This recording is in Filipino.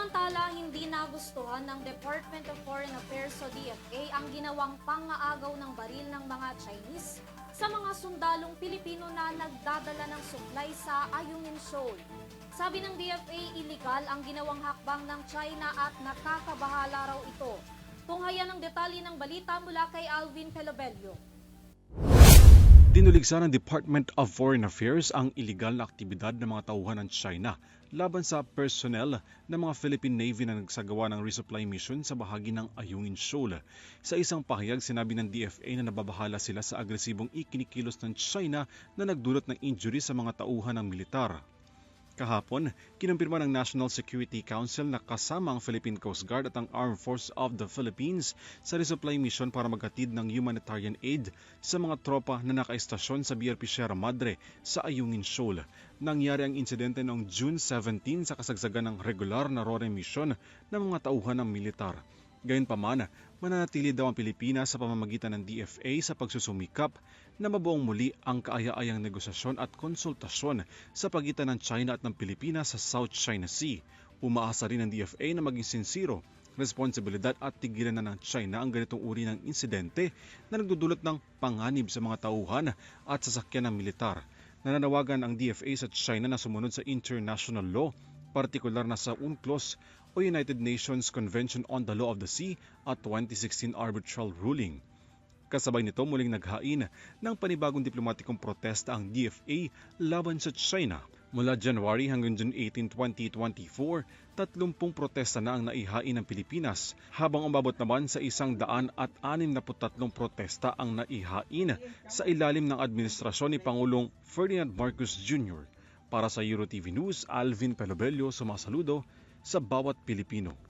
Samantala, hindi nagustuhan ng Department of Foreign Affairs o DFA ang ginawang pangaagaw ng baril ng mga Chinese sa mga sundalong Pilipino na nagdadala ng suklay sa Ayungin Shoal. Sabi ng DFA, iligal ang ginawang hakbang ng China at nakakabahala raw ito. Tunghayan ang detalye ng balita mula kay Alvin Pelobello. Dinuligsa ng Department of Foreign Affairs ang iligal na aktibidad ng mga tauhan ng China laban sa personnel ng mga Philippine Navy na nagsagawa ng resupply mission sa bahagi ng Ayungin Shoal. Sa isang pahayag, sinabi ng DFA na nababahala sila sa agresibong ikinikilos ng China na nagdulot ng injury sa mga tauhan ng militar. Kahapon, kinumpirma ng National Security Council na kasama ang Philippine Coast Guard at ang Armed Forces of the Philippines sa resupply mission para maghatid ng humanitarian aid sa mga tropa na nakaistasyon sa BRP Sierra Madre sa Ayungin Shoal. Nangyari ang insidente noong June 17 sa kasagsagan ng regular na RORE mission ng mga tauhan ng militar. Gayunpaman, mananatili daw ang Pilipinas sa pamamagitan ng DFA sa pagsusumikap na mabuong muli ang kaaya-ayang negosasyon at konsultasyon sa pagitan ng China at ng Pilipinas sa South China Sea. Umaasa rin ng DFA na maging sinsiro, responsibilidad at tigilan na ng China ang ganitong uri ng insidente na nagdudulot ng panganib sa mga tauhan at sasakyan ng militar. Nananawagan ang DFA sa China na sumunod sa international law, partikular na sa UNCLOS o United Nations Convention on the Law of the Sea at 2016 arbitral ruling. Kasabay nito muling naghain ng panibagong diplomatikong protesta ang DFA laban sa China. Mula January hanggang June 18, 2024, 30 protesta na ang naihain ng Pilipinas, habang umabot naman sa 163 protesta ang naihain sa ilalim ng administrasyon ni Pangulong Ferdinand Marcos Jr. Para sa EuroTV News, Alvin Pelobello sumasaludo sa bawat Pilipino.